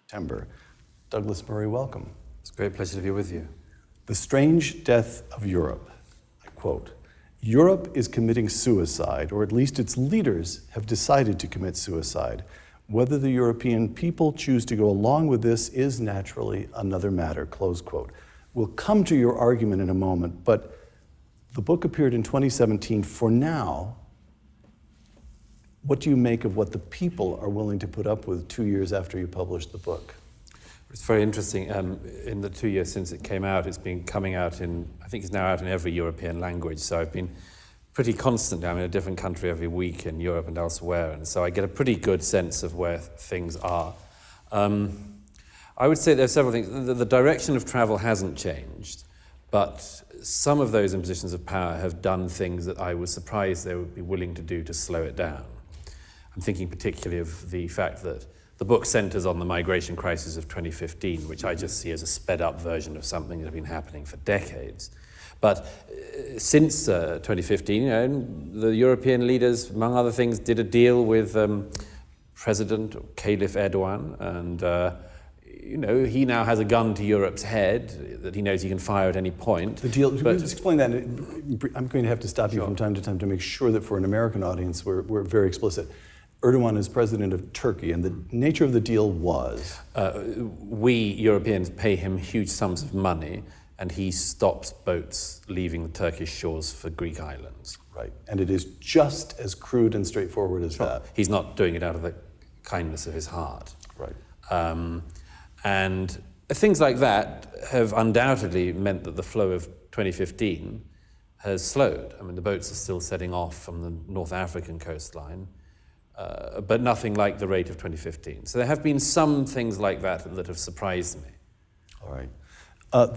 September. Douglas Murray, welcome. It's a great pleasure to be with you. The strange death of Europe. I quote, Europe is committing suicide, or at least its leaders have decided to commit suicide. Whether the European people choose to go along with this is naturally another matter, close quote. We'll come to your argument in a moment, but the book appeared in 2017. For now, what do you make of what the people are willing to put up with 2 years after you published the book? It's very interesting. In the 2 years since it came out, it's been coming out I think it's now out in every European language. So I've been pretty constant. I'm in a different country every week in Europe and elsewhere. And so I get a pretty good sense of where things are. I would say there are several things. The direction of travel hasn't changed, but some of those in positions of power have done things that I was surprised they would be willing to do to slow it down. I'm thinking particularly of the fact that the book centers on the migration crisis of 2015, which I just see as a sped-up version of something that had been happening for decades. But since 2015, the European leaders, among other things, did a deal with President Caliph Erdogan, and he now has a gun to Europe's head that he knows he can fire at any point. The deal, just explain that. I'm going to have to stop you from time to time to make sure that for an American audience we're very explicit. Erdogan is president of Turkey, and the nature of the deal was? We Europeans pay him huge sums of money, and he stops boats leaving the Turkish shores for Greek islands. Right, and it is just as crude and straightforward as that. He's not doing it out of the kindness of his heart. Right. And things like that have undoubtedly meant that the flow of 2015 has slowed. I mean, the boats are still setting off from the North African coastline, but nothing like the rate of 2015. So there have been some things like that that have surprised me. All right.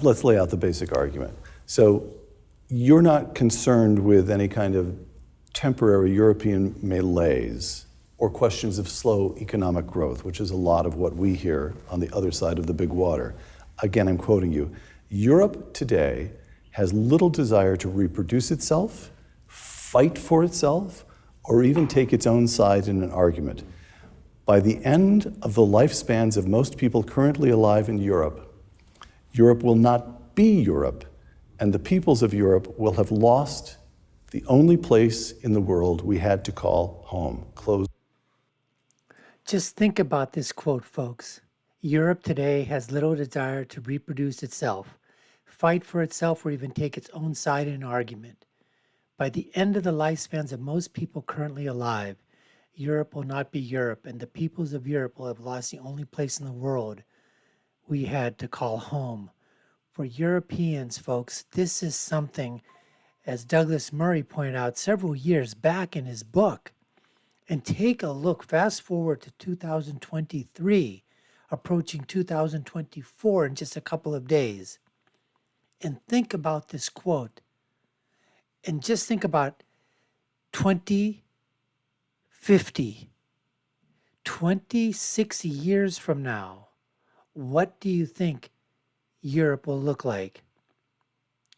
Let's lay out the basic argument. So you're not concerned with any kind of temporary European malaise or questions of slow economic growth, which is a lot of what we hear on the other side of the big water. Again, I'm quoting you. Europe today has little desire to reproduce itself, fight for itself, or even take its own side in an argument. By the end of the lifespans of most people currently alive in Europe, Europe will not be Europe, and the peoples of Europe will have lost the only place in the world we had to call home. Close. Just think about this quote, folks. Europe today has little desire to reproduce itself, fight for itself, or even take its own side in an argument. By the end of the lifespans of most people currently alive, Europe will not be Europe, and the peoples of Europe will have lost the only place in the world we had to call home. For Europeans, folks, this is something, as Douglas Murray pointed out several years back in his book. And take a look, fast forward to 2023, approaching 2024 in just a couple of days. And think about this quote. And just think about 2050, 26 years from now. What do you think Europe will look like?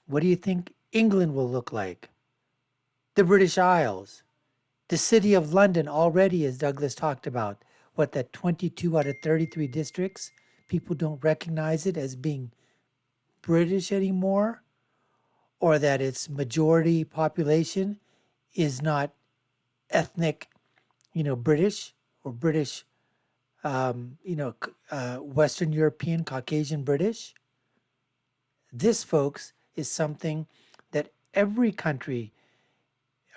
What do you think England will look like? The British Isles? The city of London already, as Douglas talked about, that 22 out of 33 districts, people don't recognize it as being British anymore, or that its majority population is not ethnic, British or British, Western European, Caucasian British. This, folks, is something that every country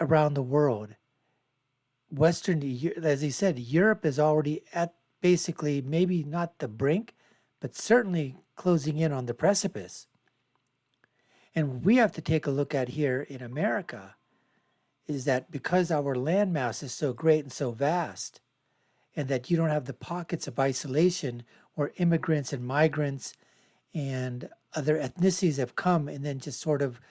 around the world, as he said, Europe is already at basically maybe not the brink, but certainly closing in on the precipice. And we have to take a look at here in America is that because our landmass is so great and so vast, and that you don't have the pockets of isolation where immigrants and migrants and other ethnicities have come and then just sort of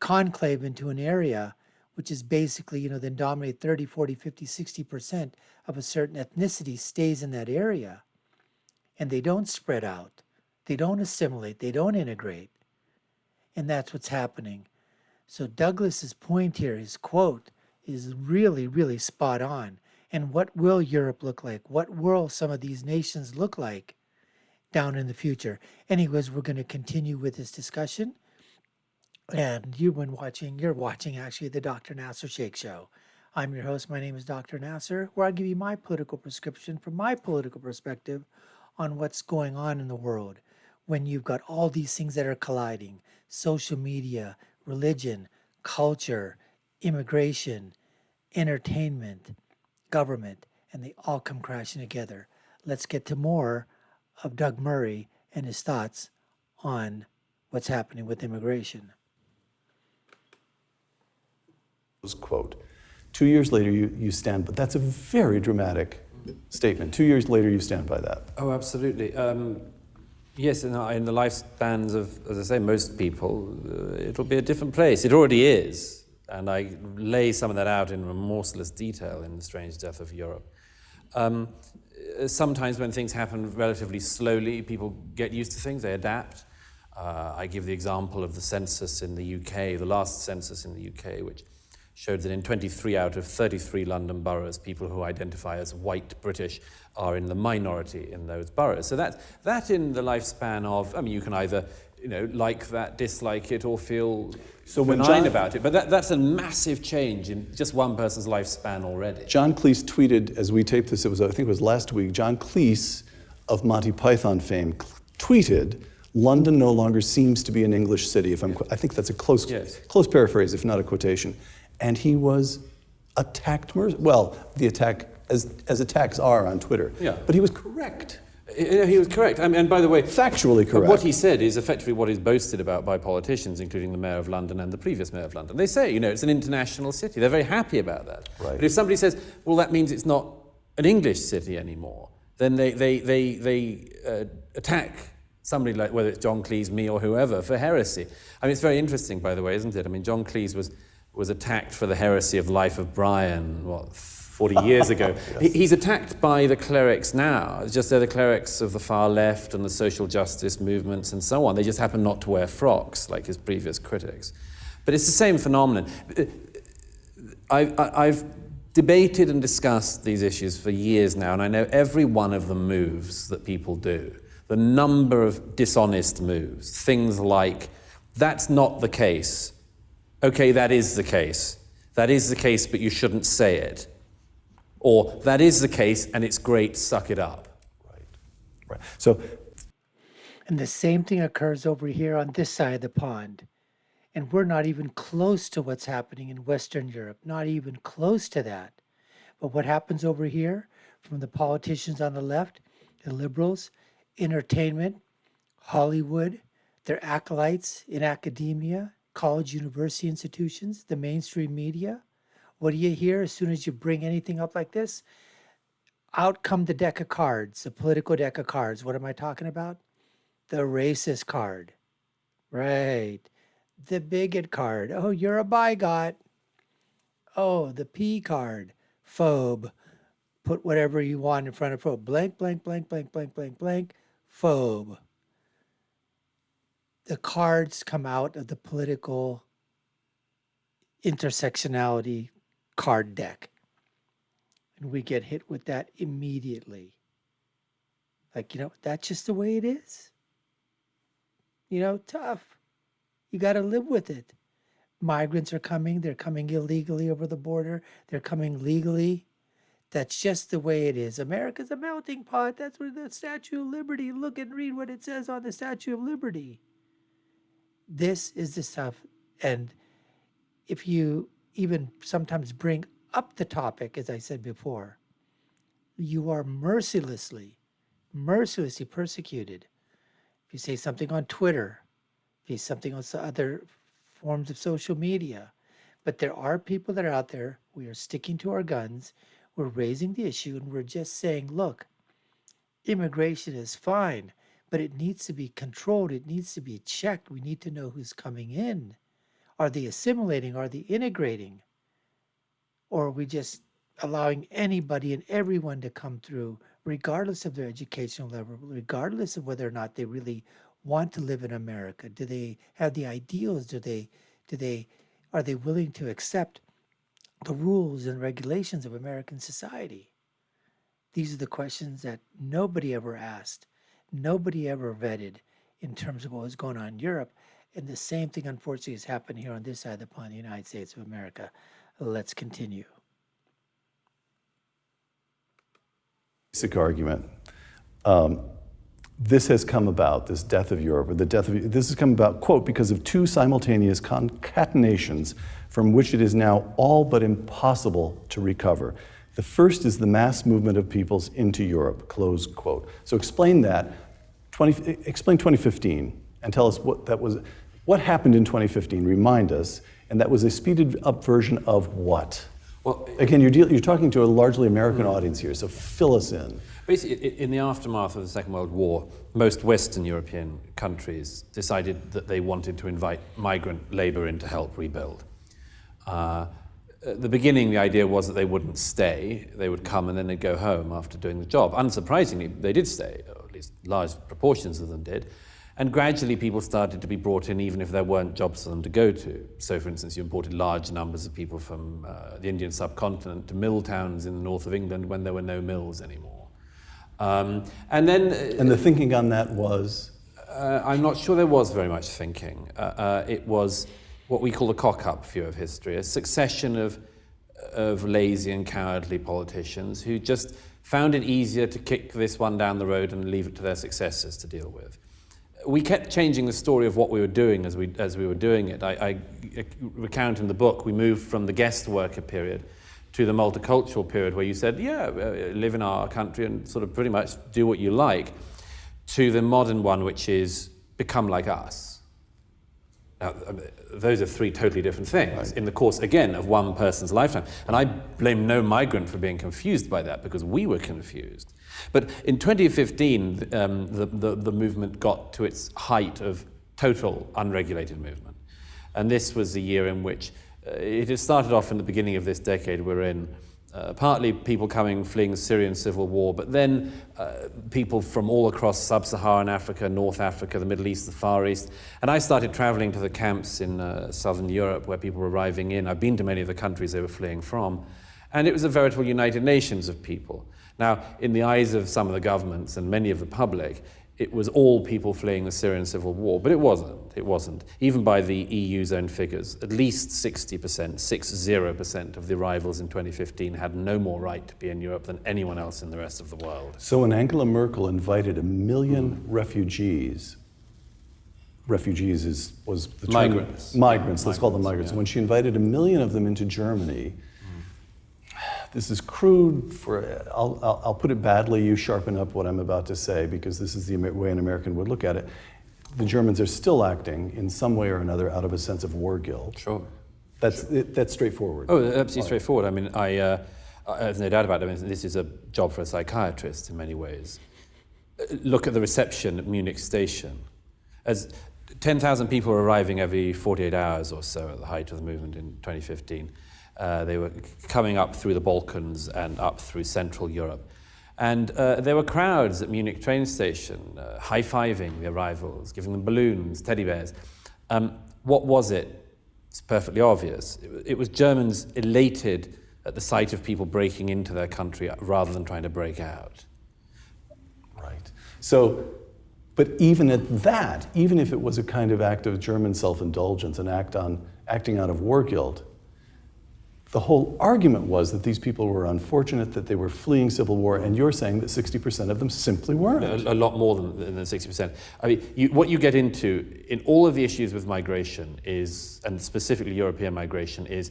conclave into an area, which is basically, then dominate 30, 40, 50, 60% of a certain ethnicity stays in that area. And they don't spread out. They don't assimilate. They don't integrate. And that's what's happening. So Douglas's point here, his quote, is really, really spot on. And what will Europe look like? What will some of these nations look like down in the future. Anyways, we're going to continue with this discussion. And you're watching actually the Dr. Nasir Shaikh Show. I'm your host. My name is Dr. Nasir, where I give you my political prescription from my political perspective on what's going on in the world when you've got all these things that are colliding: social media, religion, culture, immigration, entertainment, government, and they all come crashing together. Let's get to more of Doug Murray and his thoughts on what's happening with immigration. Quote. 2 years later, you stand, but that's a very dramatic statement. 2 years later, you stand by that. Oh, absolutely. Yes, in the lifespans of, as I say, most people, it'll be a different place. It already is. And I lay some of that out in remorseless detail in The Strange Death of Europe. Sometimes when things happen relatively slowly, people get used to things, they adapt. I give the example of the census in the UK, the last census in the UK, which showed that in 23 out of 33 London boroughs, people who identify as white British are in the minority in those boroughs. So that in the lifespan of, I mean, you can either like that, dislike it, or feel benign about it. But that's a massive change in just one person's lifespan already. John Cleese tweeted, as we taped this, I think it was last week, John Cleese of Monty Python fame tweeted, "London no longer seems to be an English city." I think that's a close paraphrase, if not a quotation. And he was attacked, the attack, as attacks are on Twitter. Yeah. But he was correct. He was correct. And by the way, factually correct. What he said is effectively what is boasted about by politicians, including the mayor of London and the previous mayor of London. They say, it's an international city. They're very happy about that. Right. But if somebody says, well, that means it's not an English city anymore, then they attack somebody like, whether it's John Cleese, me, or whoever, for heresy. I mean, it's very interesting, by the way, isn't it? I mean, John Cleese was attacked for the heresy of Life of Brian, 40 years ago. Yes. He's attacked by the clerics now. It's just they're the clerics of the far left and the social justice movements and so on. They just happen not to wear frocks like his previous critics. But it's the same phenomenon. I've debated and discussed these issues for years now, and I know every one of the moves that people do, the number of dishonest moves, things like, that's not the case. Okay, that is the case. That is the case, but you shouldn't say it. Or, that is the case, and it's great, suck it up. Right. So, and the same thing occurs over here on this side of the pond. And we're not even close to what's happening in Western Europe, not even close to that. But what happens over here from the politicians on the left, the liberals, entertainment, Hollywood, their acolytes in academia, college, university institutions, the mainstream media. What do you hear as soon as you bring anything up like this? Out come the deck of cards, the political deck of cards. What am I talking about? The racist card. Right. The bigot card. Oh, you're a bigot. Oh, the P card. Phobe. Put whatever you want in front of phobe. Blank, blank, blank, blank, blank, blank, blank. Phobe. The cards come out of the political intersectionality card deck. And we get hit with that immediately. Like, that's just the way it is. Tough. You got to live with it. Migrants are coming. They're coming illegally over the border. They're coming legally. That's just the way it is. America's a melting pot. That's where the Statue of Liberty. Look and read what it says on the Statue of Liberty. This is the stuff. And if you even sometimes bring up the topic, as I said before, you are mercilessly persecuted. If you say something on Twitter, if you say something on other forms of social media. But there are people that are out there. We are sticking to our guns. We're raising the issue, and we're just saying, look, immigration is fine, but it needs to be controlled. It needs to be checked. We need to know who's coming in. Are they assimilating? Are they integrating? Or are we just allowing anybody and everyone to come through, regardless of their educational level, regardless of whether or not they really want to live in America? Do they have the ideals? Are they willing to accept the rules and regulations of American society? These are the questions that nobody ever asked. nobody ever vetted in terms of what was going on in Europe. And the same thing, unfortunately, has happened here on this side of the pond, the United States of America. Let's continue. Basic argument. This has come about, this death of Europe, or this has come about, quote, because of two simultaneous concatenations from which it is now all but impossible to recover. The first is the mass movement of peoples into Europe, close quote. So explain that. Explain 2015 and tell us what happened in 2015. Remind us. And that was a speeded up version of what? Well, again, you're talking to a largely American audience here, so fill us in. Basically, in the aftermath of the Second World War, most Western European countries decided that they wanted to invite migrant labor in to help rebuild. At the beginning, the idea was that they wouldn't stay. They would come and then they'd go home after doing the job. Unsurprisingly, they did stay, or at least large proportions of them did. And gradually people started to be brought in even if there weren't jobs for them to go to. So, for instance, you imported large numbers of people from the Indian subcontinent to mill towns in the north of England when there were no mills anymore. And the thinking on that was? I'm not sure there was very much thinking. It was what we call the cock-up view of history, a succession of lazy and cowardly politicians who just found it easier to kick this one down the road and leave it to their successors to deal with. We kept changing the story of what we were doing as we were doing it. I recount in the book, we moved from the guest worker period to the multicultural period where you said, live in our country and sort of pretty much do what you like, to the modern one, which is become like us. Now, those are three totally different things in the course, again, of one person's lifetime. And I blame no migrant for being confused by that because we were confused. But in 2015, the movement got to its height of total unregulated movement. And this was the year in which it had started off in the beginning of this decade we're in, partly people fleeing the Syrian civil war, but then people from all across sub-Saharan Africa, North Africa, the Middle East, the Far East. And I started traveling to the camps in southern Europe where people were arriving in. I've been to many of the countries they were fleeing from. And it was a veritable United Nations of people. Now, in the eyes of some of the governments and many of the public, it was all people fleeing the Syrian civil war, but it wasn't. It wasn't. Even by the EU's own figures, at least 60% of the arrivals in 2015 had no more right to be in Europe than anyone else in the rest of the world. So when Angela Merkel invited 1 million refugees was the term. Migrants, let's call them migrants. Yeah. When she invited 1 million of them into Germany, this is crude. I'll put it badly. You sharpen up what I'm about to say because this is the way an American would look at it. The Germans are still acting in some way or another out of a sense of war guilt. Sure. That's straightforward. Oh, absolutely straightforward. I mean, there's no doubt about it. I mean, this is a job for a psychiatrist in many ways. Look at the reception at Munich station. As 10,000 people were arriving every 48 hours or so at the height of the movement in 2015. They were coming up through the Balkans and up through Central Europe. And there were crowds at Munich train station, high-fiving the arrivals, giving them balloons, teddy bears. What was it? It's perfectly obvious. It was Germans elated at the sight of people breaking into their country rather than trying to break out. Right. So, but even at that, even if it was a kind of act of German self-indulgence, acting out of war guilt, the whole argument was that these people were unfortunate, that they were fleeing civil war, and you're saying that 60% of them simply weren't. A lot more than 60%. I mean, what you get into in all of the issues with migration is, and specifically European migration, is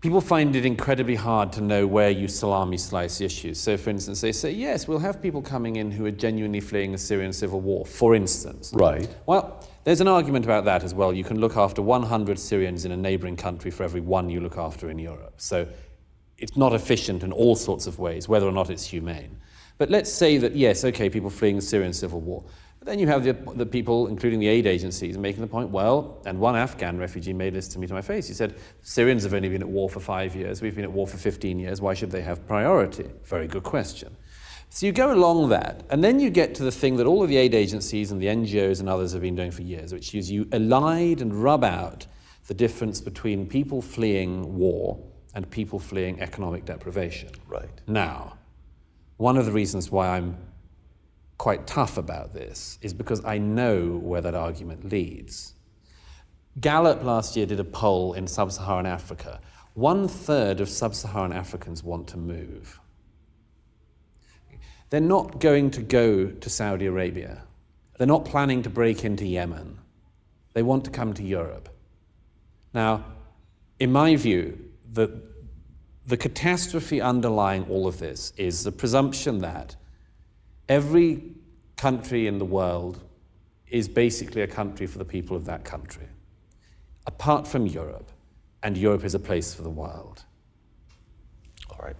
people find it incredibly hard to know where you salami slice issues. So, for instance, they say, yes, we'll have people coming in who are genuinely fleeing the Syrian civil war, for instance. Right. Well, there's an argument about that as well. You can look after 100 Syrians in a neighboring country for every one you look after in Europe. So it's not efficient in all sorts of ways, whether or not it's humane. But let's say that, yes, okay, people fleeing the Syrian civil war. But then you have the people, including the aid agencies, making the point, well, and one Afghan refugee made this to me to my face. He said, Syrians have only been at war for 5 years. We've been at war for 15 years. Why should they have priority? Very good question. So you go along that, and then you get to the thing that all of the aid agencies and the NGOs and others have been doing for years, which is you elide and rub out the difference between people fleeing war and people fleeing economic deprivation. Right. Now, one of the reasons why I'm quite tough about this is because I know where that argument leads. Gallup last year did a poll in sub-Saharan Africa. 1/3 of sub-Saharan Africans want to move. They're not going to go to Saudi Arabia. They're not planning to break into Yemen. They want to come to Europe. Now, in my view, the catastrophe underlying all of this is the presumption that every country in the world is basically a country for the people of that country, apart from Europe, and Europe is a place for the world. All right.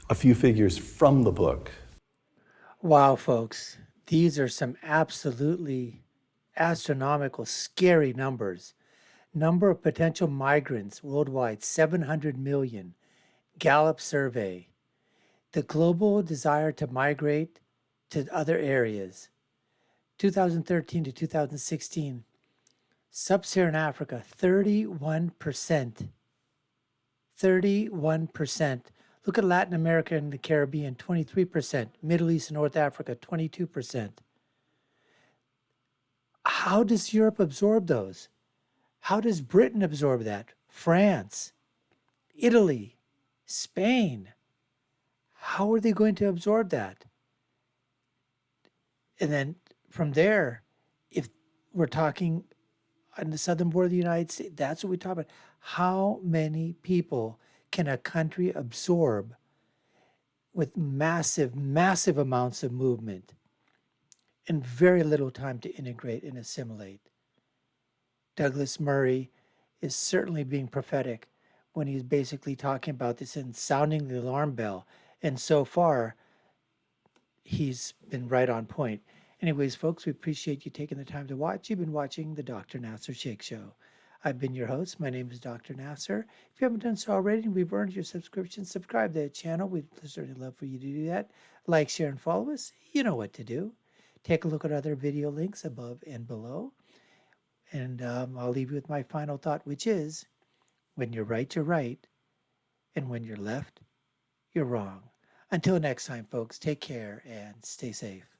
A few figures from the book. Wow, folks, these are some absolutely astronomical, scary numbers. Number of potential migrants worldwide, 700 million. Gallup survey. The global desire to migrate to other areas. 2013 to 2016. Sub-Saharan Africa, 31%. 31%. Look at Latin America and the Caribbean, 23%. Middle East and North Africa, 22%. How does Europe absorb those? How does Britain absorb that? France, Italy, Spain. How are they going to absorb that? And then from there, if we're talking on the southern border of the United States, that's what we talk about. How many people can a country absorb with massive, massive amounts of movement and very little time to integrate and assimilate? Douglas Murray is certainly being prophetic when he's basically talking about this and sounding the alarm bell. And so far, he's been right on point. Anyways, folks, we appreciate you taking the time to watch. You've been watching the Dr. Nasir Shaikh Show. I've been your host. My name is Dr. Nasir. If you haven't done so already and we've earned your subscription, subscribe to the channel. We'd certainly love for you to do that. Like, share, and follow us. You know what to do. Take a look at other video links above and below. And I'll leave you with my final thought, which is, when you're right, you're right. And when you're left, you're wrong. Until next time, folks, take care and stay safe.